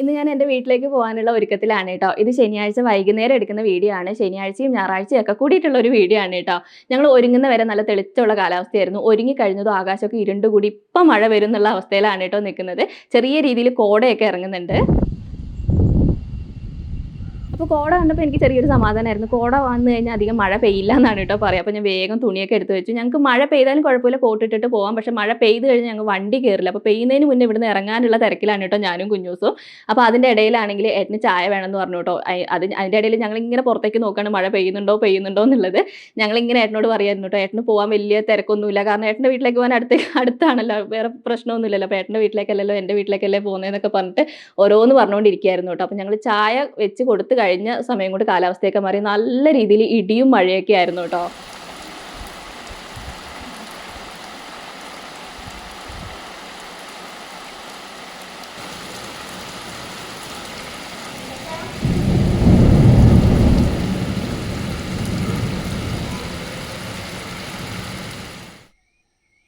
ഇന്ന് ഞാൻ എൻ്റെ വീട്ടിലേക്ക് പോകാനുള്ള ഒരുക്കത്തിലാണ് കേട്ടോ. ഇത് ശനിയാഴ്ച വൈകുന്നേരം എടുക്കുന്ന വീഡിയോ ആണ്. ശനിയാഴ്ചയും ഞായറാഴ്ചയും ഒക്കെ കൂടിയിട്ടുള്ള ഒരു വീഡിയോ ആണ് കേട്ടോ. ഞങ്ങൾ ഒരുങ്ങുന്ന വരെ നല്ല തെളിച്ചമുള്ള കാലാവസ്ഥയായിരുന്നു. ഒരുങ്ങി കഴിഞ്ഞതും ആകാശമൊക്കെ ഇരുണ്ടുകൂടി ഇപ്പം മഴ വരും എന്നുള്ള അവസ്ഥയിലാണ് കേട്ടോ നിൽക്കുന്നത്. ചെറിയ രീതിയിൽ കോടയൊക്കെ ഇറങ്ങുന്നുണ്ട്. അപ്പോൾ കോട കണ്ടപ്പോൾ എനിക്ക് ചെറിയൊരു സമാധാനമായിരുന്നു. കോട വന്നു കഴിഞ്ഞാൽ അധികം മഴ പെയ്യില്ല എന്നാണ് കേട്ടോ പറയുക. അപ്പോൾ ഞാൻ വേഗം തുണിയൊക്കെ എടുത്ത് വെച്ചു. ഞങ്ങൾക്ക് മഴ പെയ്താലും കുഴപ്പമില്ല, കോട്ട് ഇട്ടിട്ട് പോകാം. പക്ഷേ മഴ പെയ്ത് കഴിഞ്ഞാൽ ഞങ്ങൾ വണ്ടി കയറില്ല. അപ്പോൾ പെയ്യുന്നതിന് മുന്നേ ഇവിടുന്ന് ഇറങ്ങാനുള്ള തിരക്കിലാണ് കേട്ടോ ഞാനും കുഞ്ഞൂസും. അപ്പോൾ അതിൻ്റെ ഇടയിലാണെങ്കിൽ ഏട്ടന് ചായ വേണമെന്ന് പറഞ്ഞു കേട്ടോ. അതിൻ്റെ ഇടയിൽ ഞങ്ങളിങ്ങനെ പുറത്തേക്ക് നോക്കുകയാണ് മഴ പെയ്യുന്നുണ്ടോ എന്നുള്ളത്. ഞങ്ങളിങ്ങനെ ഏട്ടനോട് പറയായിരുന്നു കേട്ടോ, ഏട്ടന് പോകാൻ വലിയ തിരക്കൊന്നുമില്ല. കാരണം ഏട്ടൻ്റെ വീട്ടിലേക്ക് പോകാൻ അടുത്താണല്ലോ, വേറെ പ്രശ്നമൊന്നുമില്ലല്ലോ. അപ്പോൾ ഏട്ടൻ്റെ വീട്ടിലേക്കല്ലല്ലോ എൻ്റെ വീട്ടിലേക്കല്ലേ പോകുന്നതെന്നൊക്കെ പറഞ്ഞിട്ട് ഓരോന്ന് പറഞ്ഞുകൊണ്ടിരിക്കുകയായിരുന്നു കേട്ടോ. അപ്പോൾ ഞങ്ങൾ ചായ വെച്ച് കൊടുത്ത് കഴിഞ്ഞ സമയം കൊണ്ട് കാലാവസ്ഥയൊക്കെ മാറി നല്ല രീതിയിൽ ഇടിയും മഴയൊക്കെ ആയിരുന്നു കേട്ടോ.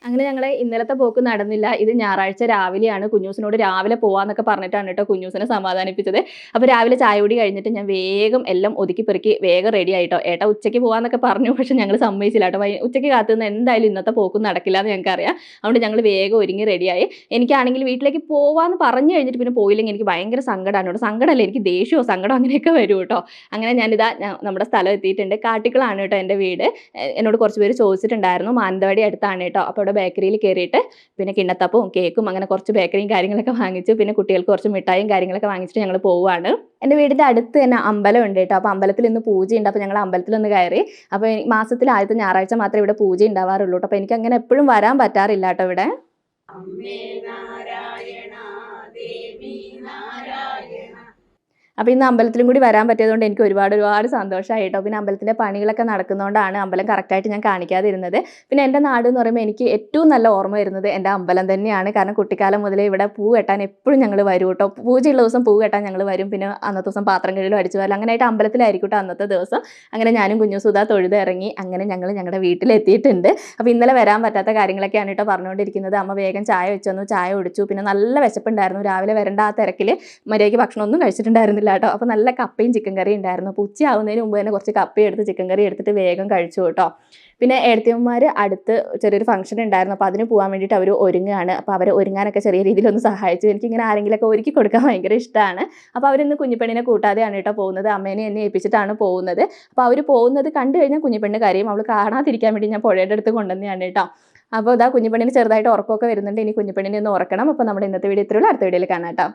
അങ്ങനെ ഞങ്ങളെ ഇന്നലത്തെ പോക്ക് നടന്നില്ല. ഇത് ഞായറാഴ്ച രാവിലെയാണ്. കുഞ്ഞൂസിനോട് രാവിലെ പോവാന്നൊക്കെ പറഞ്ഞിട്ടാണ് കേട്ടോ കുഞ്ഞൂസിനെ സമാധാനിപ്പിച്ചത്. അപ്പോൾ രാവിലെ ചായ കുടി കഴിഞ്ഞിട്ട് ഞാൻ വേഗം എല്ലാം ഒതുക്കി പെറുക്കി വേഗം റെഡി ആയിട്ടോ. ഏട്ടാ ഉച്ചയ്ക്ക് പോവാന്നൊക്കെ പറഞ്ഞു. പക്ഷെ ഞങ്ങൾ സമ്മതിച്ചില്ല കേട്ടോ. ഉച്ചയ്ക്ക് കാത്തുനിന്ന് എന്തായാലും ഇന്നത്തെ പോക്കും നടക്കില്ല എന്ന് ഞങ്ങൾക്കറിയാം. അതുകൊണ്ട് ഞങ്ങൾ വേഗം ഒരുങ്ങി റെഡിയായി. എനിക്കാണെങ്കിൽ വീട്ടിലേക്ക് പോവാന്ന് പറഞ്ഞു കഴിഞ്ഞിട്ട് പിന്നെ പോയില്ലെങ്കിൽ എനിക്ക് ഭയങ്കര സങ്കടമാണ് കേട്ടോ. സങ്കടമല്ല, എനിക്ക് ദേഷ്യമോ സങ്കടം അങ്ങനെയൊക്കെ വരും കേട്ടോ. അങ്ങനെ നമ്മുടെ സ്ഥലം എത്തിയിട്ടുണ്ട്. കാട്ടിക്കുളാണ് കേട്ടോ എൻ്റെ വീട്. എന്നോട് കുറച്ച് പേര് ചോദിച്ചിട്ടുണ്ടായിരുന്നു. മാനന്തവാടി അടുത്താണ് കേട്ടോ. അപ്പോൾ അവിടെ ബേക്കറിയിൽ കയറിയിട്ട് പിന്നെ കിണ്ണത്തപ്പവും കേക്കും അങ്ങനെ കുറച്ച് ബേക്കറിയും കാര്യങ്ങളൊക്കെ വാങ്ങിച്ചു. പിന്നെ കുട്ടികൾക്ക് കുറച്ച് മിഠായിയും കാര്യങ്ങളൊക്കെ വാങ്ങിച്ചിട്ട് ഞങ്ങൾ പോവുകയാണ്. എൻ്റെ വീടിൻ്റെ അടുത്ത് തന്നെ അമ്പലം ഉണ്ട് കേട്ടോ. അപ്പോൾ അമ്പലത്തിൽ ഇന്ന് പൂജയുണ്ട്. അപ്പോൾ ഞങ്ങൾ അമ്പലത്തിലൊന്ന് കയറി. അപ്പോൾ മാസത്തിൽ ആദ്യത്തെ ഞായറാഴ്ച മാത്രമേ ഇവിടെ പൂജ ഉണ്ടാവാറുള്ളൂ കേട്ടോ. അപ്പോൾ എനിക്ക് അങ്ങനെ എപ്പോഴും വരാൻ പറ്റാറില്ല കേട്ടോ ഇവിടെ. അമ്മേ നാരായണ ദേവി നാരായണ. അപ്പോൾ ഇന്ന് അമ്പലത്തിലും കൂടി വരാൻ പറ്റിയതുകൊണ്ട് എനിക്ക് ഒരുപാട് സന്തോഷമായി കേട്ടോ. പിന്നെ അമ്പലത്തിൻ്റെ പണികളൊക്കെ നടക്കുന്നതുകൊണ്ടാണ് അമ്പലം കറക്റ്റായിട്ട് ഞാൻ കാണിക്കാതിരുന്നത്. പിന്നെ എൻ്റെ നാട് എന്ന് പറയുമ്പോൾ എനിക്ക് ഏറ്റവും നല്ല ഓർമ്മ വരുന്നത് എൻ്റെ അമ്പലം തന്നെയാണ്. കാരണം കുട്ടിക്കാലം മുതലേ ഇവിടെ പൂ കെട്ടാൻ എപ്പോഴും ഞങ്ങൾ വരും കേട്ടോ. പൂജയുള്ള ദിവസം പൂ കെട്ടാൻ ഞങ്ങൾ വരും. പിന്നെ അന്നത്തെ ദിവസം പാത്രം കഴുകലും അടിച്ചു വരലും അങ്ങനെയായിട്ട് അമ്പലത്തിലായിരിക്കും കേട്ടോ അന്നത്തെ ദിവസം. അങ്ങനെ ഞാനും കുഞ്ഞുസുധാ തൊഴുത് ഇറങ്ങി. അങ്ങനെ ഞങ്ങൾ ഞങ്ങളുടെ വീട്ടിലെത്തിയിട്ടുണ്ട്. അപ്പോൾ ഇന്നലെ വരാൻ പറ്റാത്ത കാര്യങ്ങളൊക്കെയാണ് കേട്ടോ പറഞ്ഞുകൊണ്ടിരിക്കുന്നത്. അമ്മ വേഗം ചായ വെച്ചു തന്നു, ചായ കുടിച്ചു. പിന്നെ നല്ല വിശപ്പുണ്ടായിരുന്നു. രാവിലെ വരേണ്ട ആ തിരക്കിൽ മര്യാദയ്ക്ക് ഭക്ഷണമൊന്നും കഴിച്ചിട്ടുണ്ടായിരുന്നില്ല കേട്ടോ. അപ്പോൾ നല്ല കപ്പയും ചിക്കൻ കറിയും ഉണ്ടായിരുന്നു. അപ്പോൾ ഉച്ചയാവുന്നതിന് മുമ്പ് തന്നെ കുറച്ച് കപ്പയും എടുത്ത് ചിക്കൻ കറി എടുത്തിട്ട് വേഗം കഴിച്ചു കേട്ടോ. പിന്നെ ഏടത്തിയമ്മമാർ അടുത്ത് ചെറിയൊരു ഫംഗ്ഷൻ ഉണ്ടായിരുന്നു. അപ്പോൾ അതിന് പോകാൻ വേണ്ടിയിട്ട് അവർ ഒരുങ്ങുകയാണ്. അപ്പോൾ അവർ ഒരുങ്ങാനൊക്കെ ചെറിയ രീതിയിലൊന്ന് സഹായിച്ചു. എനിക്കിങ്ങനെ ആരെങ്കിലുമൊക്കെ ഒരുക്കി കൊടുക്കാൻ ഭയങ്കര ഇഷ്ടമാണ്. അപ്പോൾ അവരിന്ന് കുഞ്ഞിപ്പെണ്ണിനെ കൂട്ടാതെയാണ് കേട്ടോ പോകുന്നത്. അമ്മേനെ എന്നെ ഏൽപ്പിച്ചിട്ടാണ് പോകുന്നത്. അപ്പോൾ അവർ പോകുന്നത് കണ്ടു കഴിഞ്ഞാൽ കുഞ്ഞിപ്പെണ്ണ് കരയും. അവൾ കാണാതിരിക്കാൻ വേണ്ടി ഞാൻ പുഴയുടെ അടുത്ത് കൊണ്ടുവന്നെയാണ് കേട്ടോ. അപ്പോൾ ഇതാ കുഞ്ഞിപ്പെണ്ണിന് ചെറുതായിട്ട് ഉറക്കമൊക്കെ വരുന്നുണ്ട്. ഇനി കുഞ്ഞിപ്പെണ്ണിനെ ഒന്ന് ഉറക്കണം. അപ്പോൾ നമ്മുടെ ഇന്നത്തെ വീഡിയോ ഇത്രയുള്ളൂ. അടുത്ത വീഡിയോയിൽ കാണാം കേട്ടോ.